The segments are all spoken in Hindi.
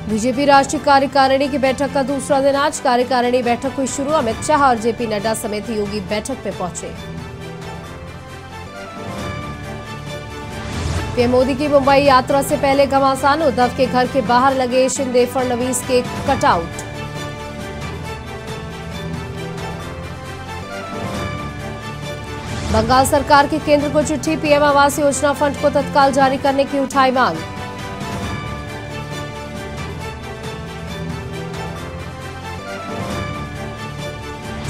बीजेपी राष्ट्रीय कार्यकारिणी की बैठक का दूसरा दिन आज कार्यकारिणी बैठक हुई शुरू। अमित शाह और जेपी नड्डा समेत योगी बैठक में पहुंचे। पीएम मोदी की मुंबई यात्रा से पहले घमासान, उद्धव के घर के बाहर लगे शिंदे फडणवीस के कटआउट। बंगाल सरकार की केंद्र को चिट्ठी, पीएम आवास योजना फंड को तत्काल जारी करने की उठाई मांग।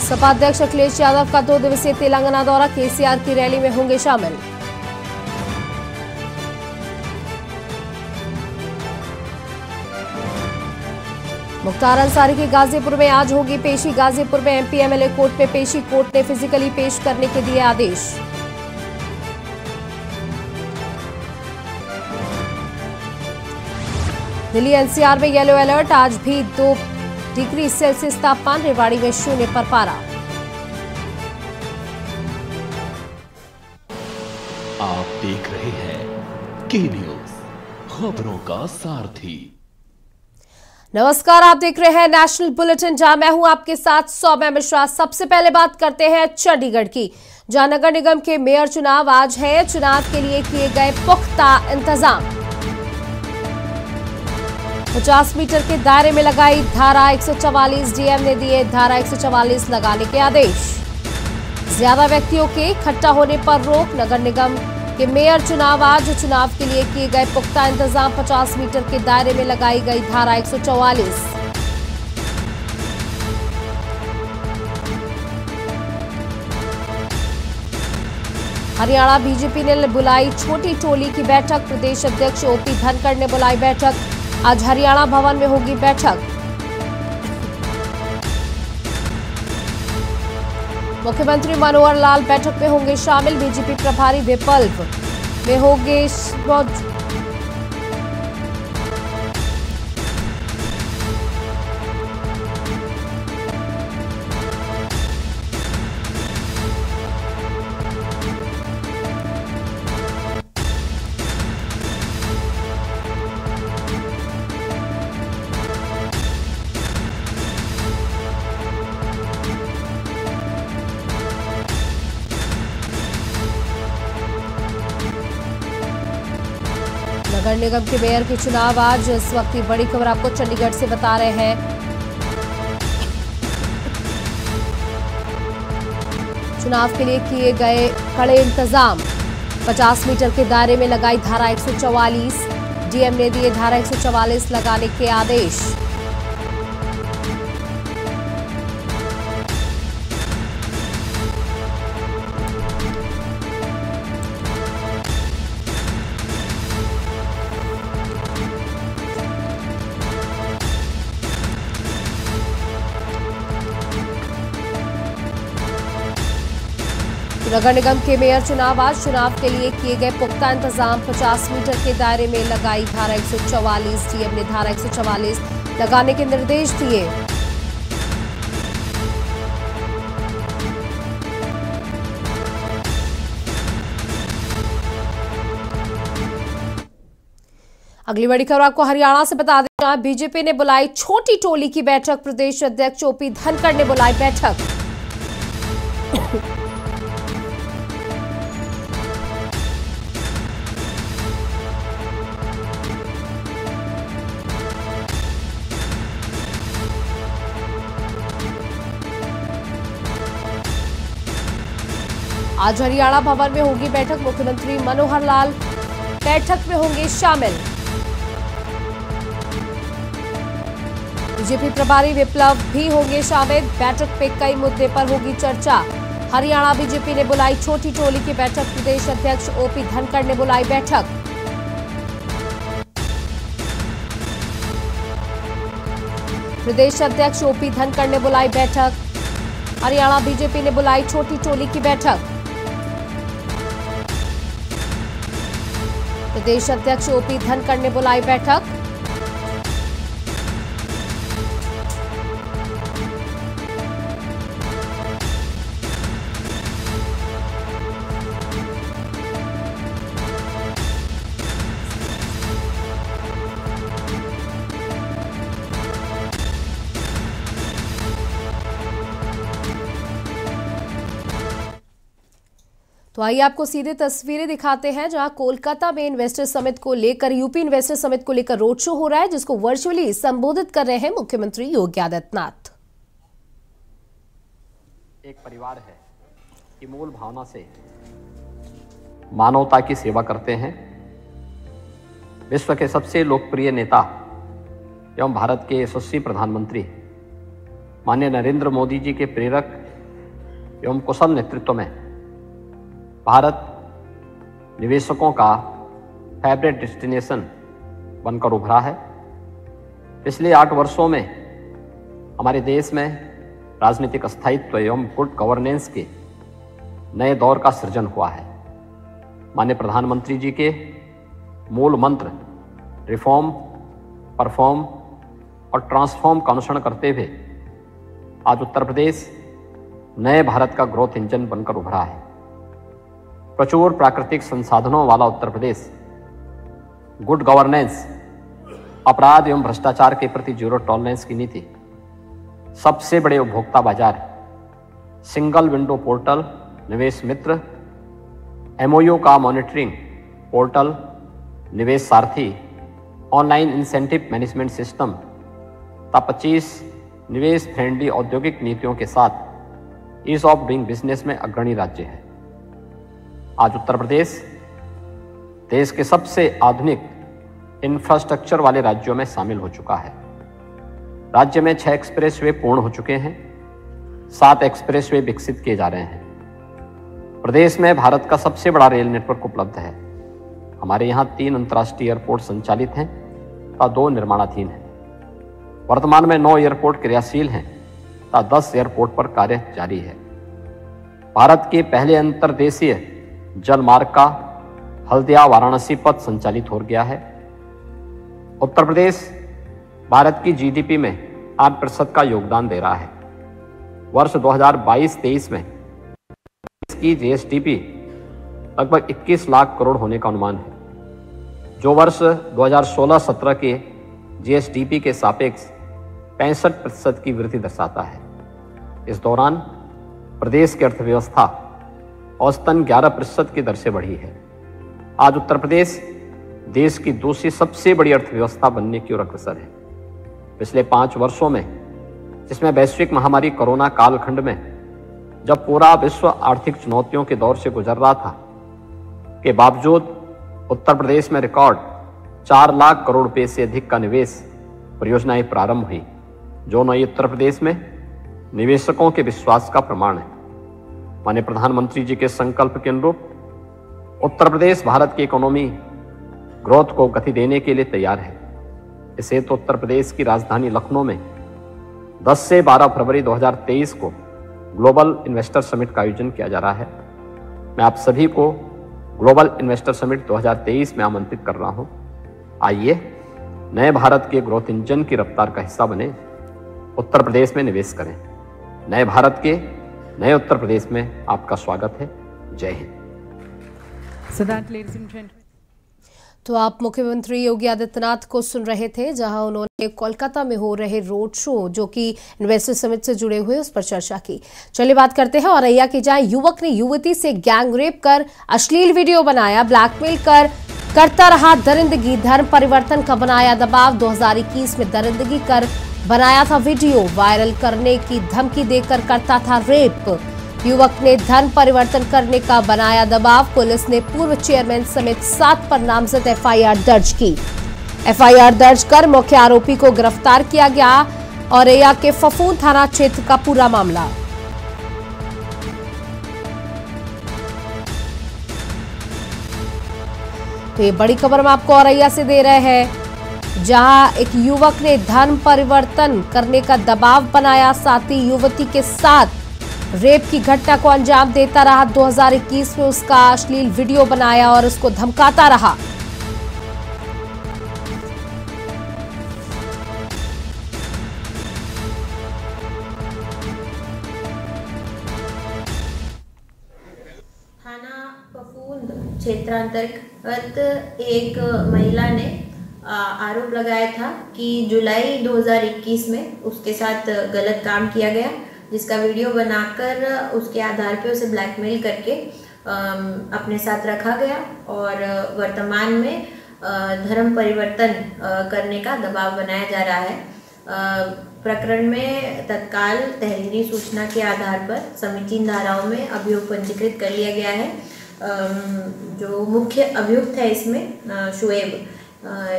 सपा अध्यक्ष अखिलेश यादव का 2 दिवसीय तेलंगाना दौरा, केसीआर की रैली में होंगे शामिल। मुख्तार अंसारी की गाजीपुर में आज होगी पेशी, गाजीपुर में एमपी एमएलए कोर्ट में पेशी, कोर्ट ने फिजिकली पेश करने के दिए आदेश। दिल्ली एनसीआर में येलो अलर्ट, आज भी 2 डिग्री सेल्सियस तापमान, रेवाड़ी में 0 पर पारा। आप देख रहे हैं के न्यूज, खबरों का सारथी। नमस्कार, आप देख रहे हैं नेशनल बुलेटिन, जहां मैं हूं आपके साथ सौम्या मिश्रा। सबसे पहले बात करते हैं चंडीगढ़ की, जहां नगर निगम के मेयर चुनाव आज है। चुनाव के लिए किए गए पुख्ता इंतजाम। 50 मीटर के दायरे में लगाई धारा 144, डीएम ने दिए धारा 144 लगाने के आदेश। ज्यादा व्यक्तियों के इकट्ठा होने पर रोक, नगर निगम के मेयर चुनाव आज। चुनाव के लिए किए गए पुख्ता इंतजाम, 50 मीटर के दायरे में लगाई गई धारा 144। हरियाणा बीजेपी ने बुलाई छोटी टोली की बैठक, प्रदेश अध्यक्ष ओपी धनखड़ ने बुलाई बैठक। आज हरियाणा भवन में होगी बैठक। मुख्यमंत्री मनोहर लाल बैठक में होंगे शामिल, बीजेपी प्रभारी विप्लव में होंगे नगर निगम के मेयर के चुनाव आज। इस वक्त की बड़ी खबर आपको चंडीगढ़ से बता रहे हैं। चुनाव के लिए किए गए कड़े इंतजाम, 50 मीटर के दायरे में लगाई धारा 144, डीएम ने दिए धारा 144 लगाने के आदेश। नगर निगम के मेयर चुनाव आज। चुनाव के लिए किए गए पुख्ता इंतजाम, 50 मीटर के दायरे में लगाई धारा 144, डीएम ने धारा 144 लगाने के निर्देश दिए। अगली बड़ी खबर आपको हरियाणा से बता दें, जहां बीजेपी ने बुलाई छोटी टोली की बैठक, प्रदेश अध्यक्ष ओपी धनखड़ ने बुलाई बैठक। आज हरियाणा भवन में होगी बैठक, मुख्यमंत्री मनोहर लाल बैठक में होंगे शामिल। बीजेपी प्रभारी विप्लव भी होंगे शामिल। बैठक पे कई मुद्दे पर होगी चर्चा। हरियाणा बीजेपी ने बुलाई छोटी टोली की बैठक, प्रदेश अध्यक्ष ओपी धनखड़ ने बुलाई बैठक। प्रदेश अध्यक्ष ओपी धनखड़ ने बुलाई बैठक। हरियाणा बीजेपी ने बुलाई छोटी टोली की बैठक। प्रदेश अध्यक्ष ओपी धनखड़ ने बुलाई बैठक। तो आइए आपको सीधे तस्वीरें दिखाते हैं जहां कोलकाता में इन्वेस्टर समिट को लेकर यूपी इन्वेस्टर समिट को लेकर रोड शो हो रहा है, जिसको वर्चुअली संबोधित कर रहे हैं मुख्यमंत्री योगी आदित्यनाथ। एक परिवार है कि मूल भावना से मानवता की सेवा करते हैं। विश्व के सबसे लोकप्रिय नेता एवं भारत के यशस्वी प्रधानमंत्री माननीय नरेंद्र मोदी जी के प्रेरक एवं कुशल नेतृत्व में भारत निवेशकों का फेवरेट डेस्टिनेशन बनकर उभरा है। पिछले 8 वर्षों में हमारे देश में राजनीतिक स्थायित्व एवं गुड गवर्नेंस के नए दौर का सृजन हुआ है। माननीय प्रधानमंत्री जी के मूल मंत्र रिफॉर्म, परफॉर्म और ट्रांसफॉर्म का अनुसरण करते हुए आज उत्तर प्रदेश नए भारत का ग्रोथ इंजन बनकर उभरा है। प्रचुर प्राकृतिक संसाधनों वाला उत्तर प्रदेश, गुड गवर्नेंस, अपराध एवं भ्रष्टाचार के प्रति जीरो टॉलरेंस की नीति, सबसे बड़े उपभोक्ता बाजार, सिंगल विंडो पोर्टल निवेश मित्र, एमओयू का मॉनिटरिंग पोर्टल निवेश सारथी, ऑनलाइन इंसेंटिव मैनेजमेंट सिस्टम तथा 25 निवेश फ्रेंडली औद्योगिक नीतियों के साथ ईज ऑफ डूइंग बिजनेस में अग्रणी राज्य है। आज उत्तर प्रदेश देश के सबसे आधुनिक इंफ्रास्ट्रक्चर वाले राज्यों में शामिल हो चुका है। राज्य में 6 एक्सप्रेसवे पूर्ण हो चुके हैं, 7 एक्सप्रेसवे विकसित किए जा रहे हैं। प्रदेश में भारत का सबसे बड़ा रेल नेटवर्क उपलब्ध है। हमारे यहाँ 3 अंतर्राष्ट्रीय एयरपोर्ट संचालित हैं तथा 2 निर्माणाधीन हैं। वर्तमान में 9 एयरपोर्ट क्रियाशील हैं तथा 10 एयरपोर्ट पर कार्य जारी है। भारत के पहले अंतर्देशीय जल मार्ग का हल्दिया वाराणसी पथ संचालित हो गया है। उत्तर प्रदेश भारत की जीडीपी में 8% का योगदान दे रहा है। वर्ष 2022-23 में इसकी जीएसडीपी लगभग 21 लाख करोड़ होने का अनुमान है, जो वर्ष 2016-17 के जीएसडीपी के सापेक्ष 65% की वृद्धि दर्शाता है। इस दौरान प्रदेश की अर्थव्यवस्था औसतन 11% की दर से बढ़ी है। आज उत्तर प्रदेश देश की दूसरी सबसे बड़ी अर्थव्यवस्था बनने की ओर अग्रसर है। पिछले 5 वर्षों में, जिसमें वैश्विक महामारी कोरोना कालखंड में जब पूरा विश्व आर्थिक चुनौतियों के दौर से गुजर रहा था, के बावजूद उत्तर प्रदेश में रिकॉर्ड 4 लाख करोड़ रुपए से अधिक का निवेश परियोजनाएं प्रारंभ हुई, जो नई उत्तर प्रदेश में निवेशकों के विश्वास का प्रमाण है। माननीय प्रधानमंत्री जी के संकल्प के अनुरूप उत्तर प्रदेश भारत की इकोनॉमी ग्रोथ को गति देने के लिए तैयार है। इसे तो उत्तर प्रदेश की राजधानी लखनऊ में 10 से 12 फरवरी 2023 को ग्लोबल इन्वेस्टर समिट का आयोजन किया जा रहा है। मैं आप सभी को ग्लोबल इन्वेस्टर समिट 2023 में आमंत्रित कर रहा हूं। आइए नए भारत के ग्रोथ इंजन की रफ्तार का हिस्सा बने, उत्तर प्रदेश में निवेश करें। नए भारत के नए उत्तर प्रदेश में आपका स्वागत है। जय हिंद। तो आप मुख्यमंत्री योगी आदित्यनाथ को सुन रहे थे, जहां उन्होंने कोलकाता में हो रहे रोड शो जो कि इन्वेस्टर समिट से जुड़े हुए उस पर चर्चा की। चलिए बात करते हैं औरैया की, जहां युवक ने युवती से गैंग रेप कर अश्लील वीडियो बनाया, ब्लैकमेल करता रहा दरिंदगी, धर्म परिवर्तन का बनाया दबाव। 2021 में दरिंदगी कर बनाया था वीडियो, वायरल करने की धमकी देकर करता था रेप। युवक ने धर्म परिवर्तन करने का बनाया दबाव। पुलिस ने पूर्व चेयरमैन समेत 7 पर नामजद एफआईआर दर्ज की। एफआईआर दर्ज कर मुख्य आरोपी को गिरफ्तार किया गया। औरैया के फफूंद थाना क्षेत्र का पूरा मामला। तो ये बड़ी खबर हम आपको औरैया से दे रहे हैं, जहां एक युवक ने धर्म परिवर्तन करने का दबाव बनाया, साथ ही युवती के साथ रेप की घटना को अंजाम देता रहा। 2021 में उसका अश्लील वीडियो बनाया और उसको धमकाता रहा। थाना फफूंद क्षेत्रांतर्गत एक महिला ने आरोप लगाया था कि जुलाई 2021 में उसके साथ गलत काम किया गया, जिसका वीडियो बनाकर उसके आधार पे उसे ब्लैकमेल करके अपने साथ रखा गया और वर्तमान में धर्म परिवर्तन करने का दबाव बनाया जा रहा है। प्रकरण में तत्काल तहरीरी सूचना के आधार पर समीचीन धाराओं में अभियोग पंजीकृत कर लिया गया है। जो मुख्य अभियुक्त है इसमें शुएब,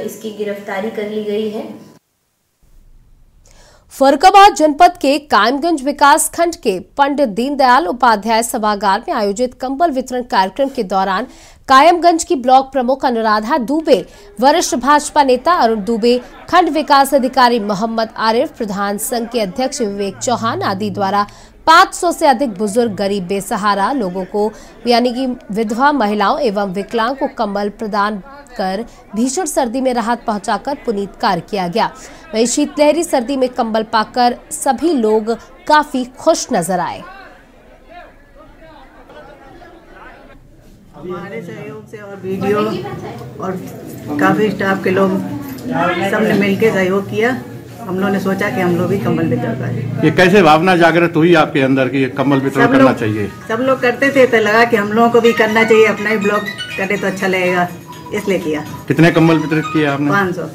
इसकी गिरफ्तारी कर ली गई है। फर्रुखाबाद जनपद के कायमगंज विकास खंड के पंडित दीनदयाल उपाध्याय सभागार में आयोजित कंबल वितरण कार्यक्रम के दौरान कायमगंज की ब्लॉक प्रमुख अनुराधा दुबे, वरिष्ठ भाजपा नेता अरुण दुबे, खंड विकास अधिकारी मोहम्मद आरिफ, प्रधान संघ के अध्यक्ष विवेक चौहान आदि द्वारा 500 से अधिक बुजुर्ग, गरीब, बेसहारा लोगों को यानी कि विधवा महिलाओं एवं विकलांग को कंबल प्रदान कर भीषण सर्दी में राहत पहुंचाकर पुनीत कार्य किया गया। वहीं शीतलहरी सर्दी में कंबल पाकर सभी लोग काफी खुश नजर आए। हमारे सहयोग से और वीडियो और काफी स्टाफ के लोग सबने मिलकर सहयोग किया। हम लोगों ने सोचा कि हम लोग भी कंबल वितरण करें। ये कैसे भावना जागृत हुई आपके अंदर कि ये कंबल वितरण करना चाहिए? सब लोग करते थे तो लगा कि हम लोगों को भी करना चाहिए, अपना ही ब्लॉक करे तो अच्छा लगेगा, इसलिए किया। कितने कंबल वितरित किए आपने? 500।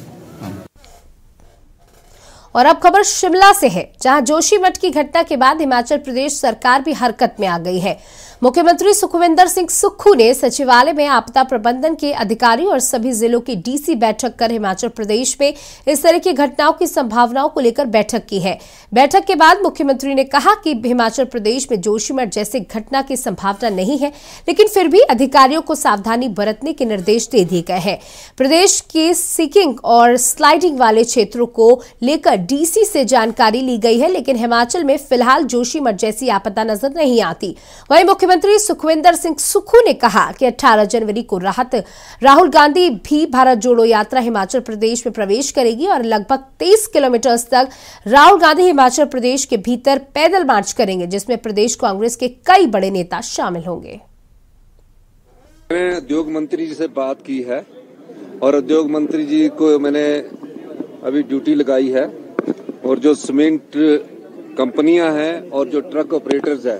और अब खबर शिमला से है, जहां जोशीमठ की घटना के बाद हिमाचल प्रदेश सरकार भी हरकत में आ गई है। मुख्यमंत्री सुखविंदर सिंह सुक्खू ने सचिवालय में आपदा प्रबंधन के अधिकारी और सभी जिलों की डीसी बैठक कर हिमाचल प्रदेश में इस तरह की घटनाओं की संभावनाओं को लेकर बैठक की है। बैठक के बाद मुख्यमंत्री ने कहा कि हिमाचल प्रदेश में जोशीमठ जैसी घटना की संभावना नहीं है, लेकिन फिर भी अधिकारियों को सावधानी बरतने के निर्देश दे दिए गए हैं। प्रदेश के सीकिंग और स्लाइडिंग वाले क्षेत्रों को लेकर डीसी से जानकारी ली गई है, लेकिन हिमाचल में फिलहाल जोशीमठ जैसी आपदा नजर नहीं आती। वहीं मुख्यमंत्री सुखविंदर सिंह सुक्खू ने कहा कि 18 जनवरी को राहुल गांधी भी भारत जोड़ो यात्रा हिमाचल प्रदेश में प्रवेश करेगी और लगभग 23 किलोमीटर तक राहुल गांधी हिमाचल प्रदेश के भीतर पैदल मार्च करेंगे, जिसमें प्रदेश कांग्रेस के कई बड़े नेता शामिल होंगे। मैंने उद्योग मंत्री जी से बात की है और उद्योग मंत्री जी को मैंने अभी ड्यूटी लगाई है और जो सीमेंट कंपनियां हैं और जो ट्रक ऑपरेटर्स है,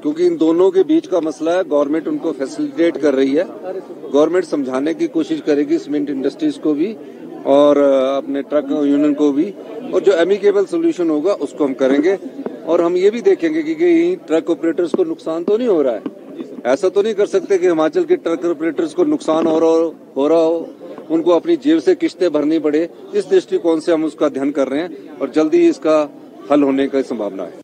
क्योंकि इन दोनों के बीच का मसला है, गवर्नमेंट उनको फैसिलिटेट कर रही है। गवर्नमेंट समझाने की कोशिश करेगी सीमेंट इंडस्ट्रीज को भी और अपने ट्रक यूनियन को भी, और जो एमिकेबल सोल्यूशन होगा उसको हम करेंगे। और हम ये भी देखेंगे कि कहीं ट्रक ऑपरेटर्स को नुकसान तो नहीं हो रहा है। ऐसा तो नहीं कर सकते कि हिमाचल के ट्रक ऑपरेटर्स को नुकसान हो रहा हो, उनको अपनी जेब से किस्तें भरनी पड़े। इस दृष्टिकोण से हम उसका अध्ययन कर रहे हैं और जल्दी इसका हल होने की संभावना है।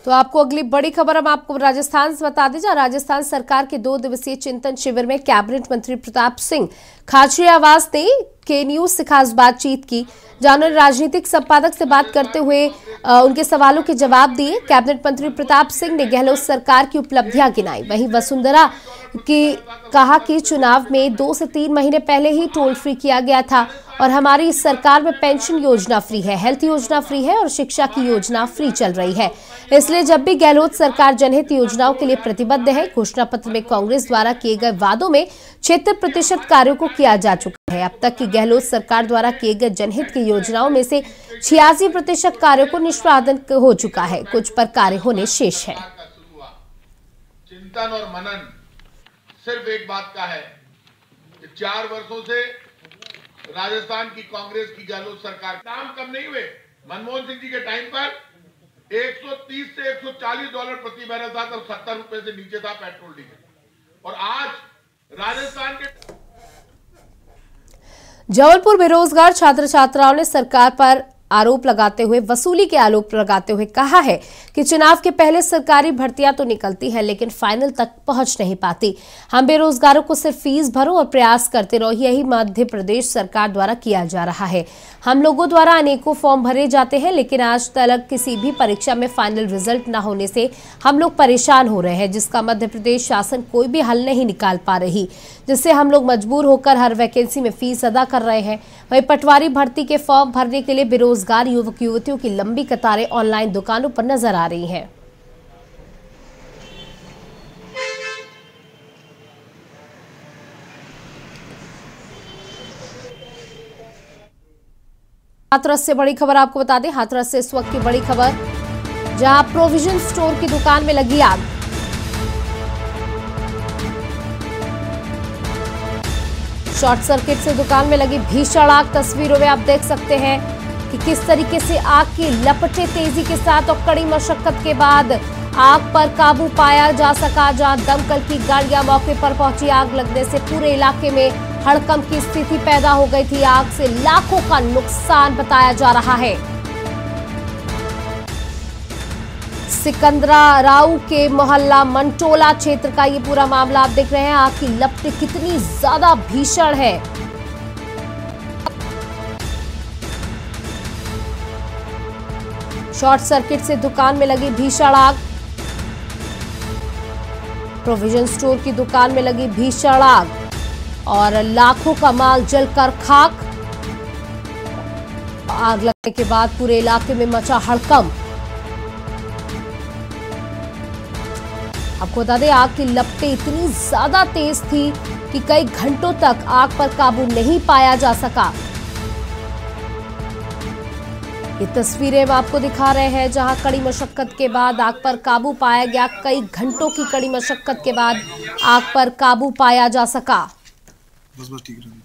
तो आपको अगली बड़ी खबर हम आपको राजस्थान से बता दें, जहां राजस्थान सरकार के 2 दिवसीय चिंतन शिविर में कैबिनेट मंत्री प्रताप सिंह खाचरियावास ने के न्यूज से खास बातचीत की, जहां उन्होंने राजनीतिक संपादक से बात करते हुए उनके सवालों के जवाब दिए। कैबिनेट मंत्री प्रताप सिंह ने गहलोत सरकार की उपलब्धियां गिनाई। वहीं वसुंधरा की कहा कि चुनाव में 2 से 3 महीने पहले ही टोल फ्री किया गया था और हमारी इस सरकार में पेंशन योजना फ्री है, हेल्थ योजना फ्री है और शिक्षा की योजना फ्री चल रही है। इसलिए जब भी गहलोत सरकार जनहित योजनाओं के लिए प्रतिबद्ध है। घोषणा पत्र में कांग्रेस द्वारा किए गए वादों में 76% कार्यों को किया जा चुका है। अब तक की गहलोत सरकार द्वारा किए गए जनहित की योजनाओं में से 86% कार्यों को निष्पादन हो चुका है, कुछ पर कार्य होने शेष है। चिंतन और मनन सिर्फ एक बात का है कि 4 वर्षों से राजस्थान की कांग्रेस की गहलोत सरकार काम कम नहीं हुए। मनमोहन सिंह जी के टाइम पर 130 से 140 डॉलर प्रति बैरल था, तब 70 रुपए से नीचे था पेट्रोल डीजल। और आज राजस्थान के जबलपुर बेरोजगार छात्र छात्राओं ने सरकार पर आरोप लगाते हुए वसूली के आरोप लगाते हुए कहा है कि चुनाव के पहले सरकारी भर्तियां तो निकलती है, लेकिन फाइनल तक पहुंच नहीं पाती। हम बेरोजगारों को सिर्फ फीस भरो और प्रयास करते रहो, यही मध्य प्रदेश सरकार द्वारा किया जा रहा है। हम लोगों द्वारा अनेकों फॉर्म भरे जाते हैं, लेकिन आज तक किसी भी परीक्षा में फाइनल रिजल्ट न होने से हम लोग परेशान हो रहे हैं, जिसका मध्य प्रदेश शासन कोई भी हल नहीं निकाल पा रही, जिससे हम लोग मजबूर होकर हर वैकेंसी में फीस अदा कर रहे हैं। वहीं पटवारी भर्ती के फॉर्म भरने के लिए बेरोजगार युवक युवतियों की लंबी कतारें ऑनलाइन दुकानों पर नजर आ रही हैं। हाथरस से बड़ी खबर आपको बता दें, हाथरस से इस वक्त की बड़ी खबर जहां प्रोविजन स्टोर की दुकान में लगी आग। शॉर्ट सर्किट से दुकान में लगी भीषण आग। तस्वीरों में आप देख सकते हैं कि किस तरीके से आग की लपटें तेजी के साथ और कड़ी मशक्कत के बाद आग पर काबू पाया जा सका। जहां दमकल की गाड़ियां मौके पर पहुंची। आग लगने से पूरे इलाके में हड़कंप की स्थिति पैदा हो गई थी। आग से लाखों का नुकसान बताया जा रहा है। सिकंदरा राव के मोहल्ला मंटोला क्षेत्र का ये पूरा मामला आप देख रहे हैं। आग की लपटें कितनी ज्यादा भीषण है। शॉर्ट सर्किट से दुकान में लगी भीषण आग। प्रोविजन स्टोर की दुकान में लगी भीषण आग और लाखों का माल जलकर खाक। आग लगने के बाद पूरे इलाके में मचा हड़कंप। आपको बता दें, आग की लपटें इतनी ज्यादा तेज थी कि कई घंटों तक आग पर काबू नहीं पाया जा सका। ये तस्वीरें हम आपको दिखा रहे हैं जहां कड़ी मशक्कत के बाद आग पर काबू पाया गया। कई घंटों की कड़ी मशक्कत के बाद आग पर काबू पाया जा सका। बस ठीक है।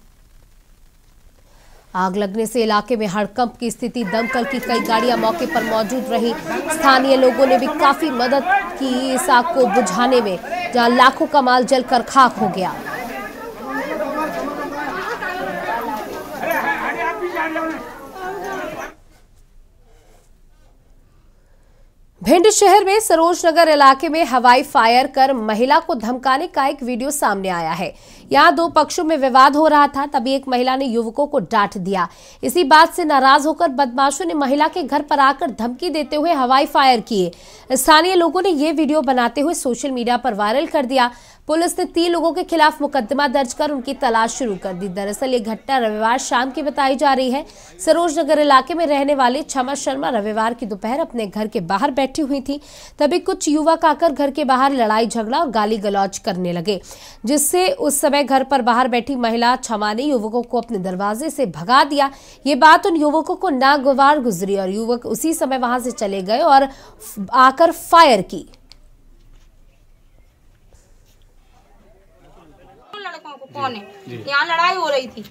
आग लगने से इलाके में हड़कंप की स्थिति। दमकल की कई गाड़ियां मौके पर मौजूद रही। स्थानीय लोगों ने भी काफी मदद की इस आग को बुझाने में, जहां लाखों का माल जलकर खाक हो गया। भिंड शहर में सरोजनगर इलाके में हवाई फायर कर महिला को धमकाने का एक वीडियो सामने आया है। यहां दो पक्षों में विवाद हो रहा था, तभी एक महिला ने युवकों को डांट दिया। इसी बात से नाराज होकर बदमाशों ने महिला के घर पर आकर धमकी देते हुए हवाई फायर किए। स्थानीय लोगों ने ये वीडियो बनाते हुए सोशल मीडिया पर वायरल कर दिया। पुलिस ने 3 लोगों के खिलाफ मुकदमा दर्ज कर उनकी तलाश शुरू कर दी। दरअसल ये घटना रविवार शाम की बताई जा रही है। सरोजनगर इलाके में रहने वाली क्षमा शर्मा रविवार की दोपहर अपने घर के बाहर बैठी हुई थी, तभी कुछ युवक आकर घर के बाहर लड़ाई झगड़ा और गाली गलौज करने लगे, जिससे उस समय घर पर बाहर बैठी महिला क्षमा ने युवकों को अपने दरवाजे से भगा दिया। ये बात उन युवकों को नागवार गुजरी और युवक उसी समय वहां से चले गए और आकर फायर की। लड़कों को कौन है, यहाँ लड़ाई हो रही थी।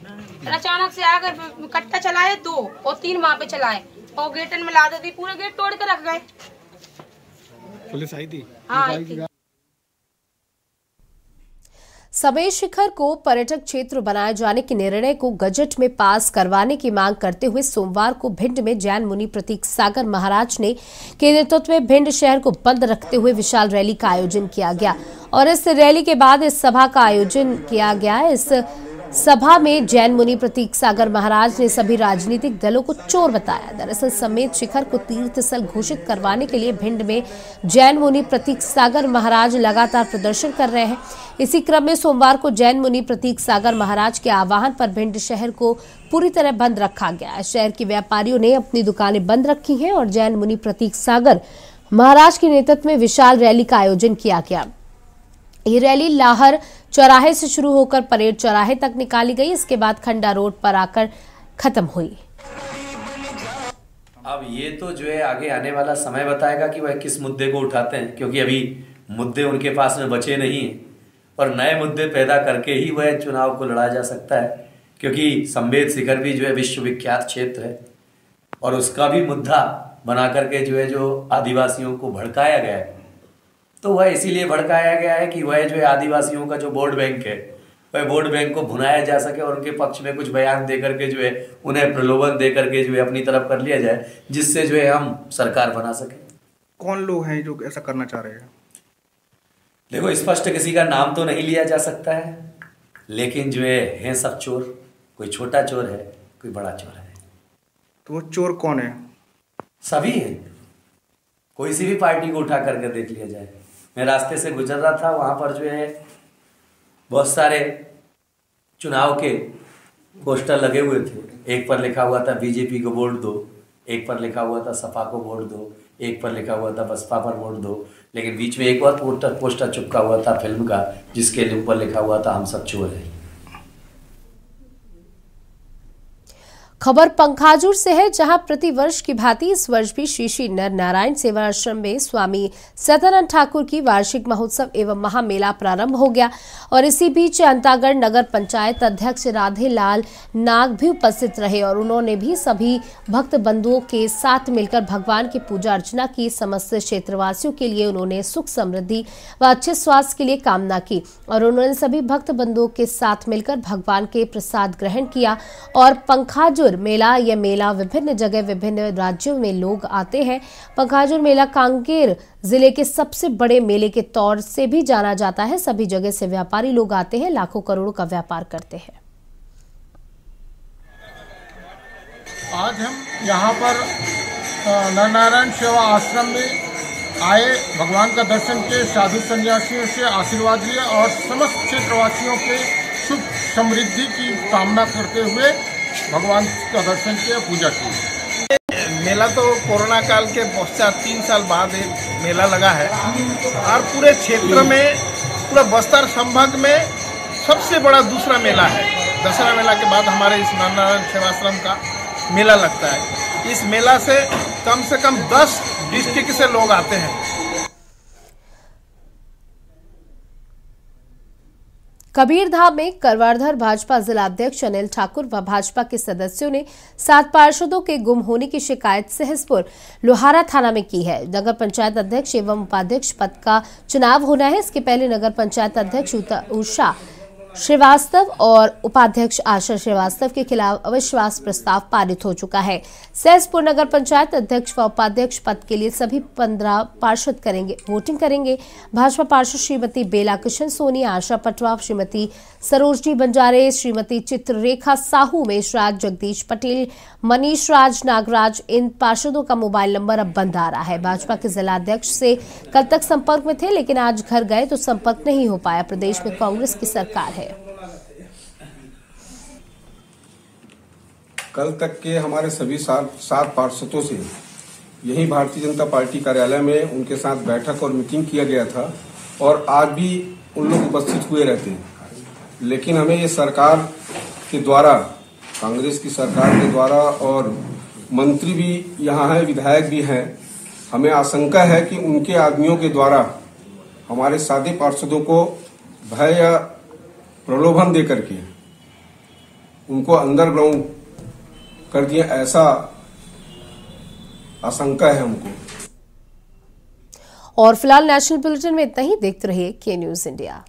अचानक से आकर कट्टा चलाए 2 और 3 वहाँ पे चलाए और गेटन में ला दी, पूरे गेट तोड़ के रख गए। पुलिस आई थी? हाँ आई थी। समेत शिखर को पर्यटक क्षेत्र बनाए जाने के निर्णय को गजट में पास करवाने की मांग करते हुए सोमवार को भिंड में जैन मुनि प्रतीक सागर महाराज ने के नेतृत्व में भिंड शहर को बंद रखते हुए विशाल रैली का आयोजन किया गया और इस रैली के बाद इस सभा का आयोजन किया गया। इस सभा में जैन मुनि प्रतीक सागर महाराज ने सभी राजनीतिक दलों को चोर बताया। दरअसल समेत शिखर को तीर्थ स्थल घोषित करवाने के लिए भिंड में जैन मुनि प्रतीक सागर महाराज लगातार प्रदर्शन कर रहे हैं। इसी क्रम में सोमवार को जैन मुनि प्रतीक सागर महाराज के आह्वान पर भिंड शहर को पूरी तरह बंद रखा गया। शहर के व्यापारियों ने अपनी दुकानें बंद रखी हैं और जैन मुनि प्रतीक सागर महाराज के नेतृत्व में विशाल रैली का आयोजन किया गया। ये रैली लाहर चौराहे से शुरू होकर परेड चौराहे तक निकाली गई। इसके बाद खंडा रोड पर आकर खत्म हुई। अब ये तो जो है आगे आने वाला समय बताएगा कि वह किस मुद्दे को उठाते हैं, क्योंकि अभी मुद्दे उनके पास में बचे नहीं हैं और नए मुद्दे पैदा करके ही वह चुनाव को लड़ा जा सकता है। क्योंकि समेत शिखर भी जो है विश्वविख्यात क्षेत्र है और उसका भी मुद्दा बना करके जो है जो आदिवासियों को भड़काया गया है, तो वह इसीलिए भड़काया गया है कि वह जो है आदिवासियों का जो वोट बैंक है वह वोट बैंक को भुनाया जा सके और उनके पक्ष में कुछ बयान दे करके जो है उन्हें प्रलोभन दे करके जो है अपनी तरफ कर लिया जाए, जिससे जो है हम सरकार बना सके। कौन लोग हैं जो ऐसा करना चाह रहे हैं? देखो, स्पष्ट किसी का नाम तो नहीं लिया जा सकता है, लेकिन जो है सब चोर। कोई छोटा चोर है, कोई बड़ा चोर है। तो वो चोर कौन है? सभी है। कोई सी भी पार्टी को उठा करके देख लिया जाए। मैं रास्ते से गुजर रहा था, वहाँ पर जो है बहुत सारे चुनाव के पोस्टर लगे हुए थे। एक पर लिखा हुआ था बीजेपी को वोट दो, एक पर लिखा हुआ था सपा को वोट दो, एक पर लिखा हुआ था बसपा पर वोट दो, लेकिन बीच में एक और पोस्टर चिपका हुआ था फिल्म का, जिसके ऊपर लिखा हुआ था हम सब चोर हैं। खबर पंखाजुर से है, जहां प्रतिवर्ष की भांति इस वर्ष भी श्री श्री नर नारायण सेवा आश्रम में स्वामी सदानंद ठाकुर की वार्षिक महोत्सव एवं महामेला प्रारंभ हो गया। और इसी बीच अंतागढ़ नगर पंचायत अध्यक्ष राधे लाल नाग भी उपस्थित रहे और उन्होंने भी सभी भक्त बंधुओं के साथ मिलकर भगवान की पूजा अर्चना की। समस्त क्षेत्रवासियों के लिए उन्होंने सुख समृद्धि व अच्छे स्वास्थ्य के लिए कामना की और उन्होंने सभी भक्त बंधुओं के साथ मिलकर भगवान के प्रसाद ग्रहण किया। और पंखाजुर मेला, यह मेला विभिन्न जगह विभिन्न राज्यों में लोग आते हैं। पंखाजुर मेला कांकेर जिले के सबसे बड़े मेले के तौर से भी जाना जाता है। सभी जगह से व्यापारी लोग आते हैं, लाखों करोड़ों का व्यापार करते हैं। आज हम यहाँ पर नरनारायण सेवा आश्रम में आए, भगवान का दर्शन किए, साधु संन्यासियों से आशीर्वाद लिए और समस्त क्षेत्रवासियों के सुख समृद्धि की कामना करते हुए भगवान का दर्शन किया, पूजा की। मेला तो कोरोना काल के पश्चात 3 साल बाद एक मेला लगा है और पूरे क्षेत्र में, पूरा बस्तर संभाग में सबसे बड़ा दूसरा मेला है। दशहरा मेला के बाद हमारे इस नरनारायण सेवाश्रम का मेला लगता है। इस मेला से कम 10 डिस्ट्रिक्ट से लोग आते हैं। कबीरधाम में करवारधर भाजपा जिलाध्यक्ष अनिल ठाकुर व भाजपा के सदस्यों ने 7 पार्षदों के गुम होने की शिकायत सहसपुर लोहारा थाना में की है। नगर पंचायत अध्यक्ष एवं उपाध्यक्ष पद का चुनाव होना है। इसके पहले नगर पंचायत अध्यक्ष उषा श्रीवास्तव और उपाध्यक्ष आशा श्रीवास्तव के खिलाफ अविश्वास प्रस्ताव पारित हो चुका है। सहसपुर नगर पंचायत अध्यक्ष व उपाध्यक्ष पद के लिए सभी 15 पार्षद वोटिंग करेंगे। भाजपा पार्षद श्रीमती बेला किशन सोनी, आशा पटवा, श्रीमती सरोजनी बंजारे, श्रीमती चित्ररेखा साहू, उमेश राज, जगदीश पटेल, मनीष राज, नागराज, इन पार्षदों का मोबाइल नंबर अब बंद आ रहा है। भाजपा के जिलाध्यक्ष से कल तक संपर्क में थे, लेकिन आज घर गए तो संपर्क नहीं हो पाया। प्रदेश में कांग्रेस की सरकार है। कल तक के हमारे सभी 7 पार्षदों से यही भारतीय जनता पार्टी कार्यालय में उनके साथ बैठक और मीटिंग किया गया था और आज भी उन लोग उपस्थित हुए रहते हैं। लेकिन हमें ये सरकार के द्वारा, कांग्रेस की सरकार के द्वारा, और मंत्री भी यहाँ हैं, विधायक भी हैं, हमें आशंका है कि उनके आदमियों के द्वारा हमारे सादे पार्षदों को भय या प्रलोभन दे करके उनको अंडरग्राउंड कर दिया, ऐसा आशंका है हमको। और फिलहाल नेशनल बुलेटिन में इतना ही। देखते रहिए के न्यूज इंडिया।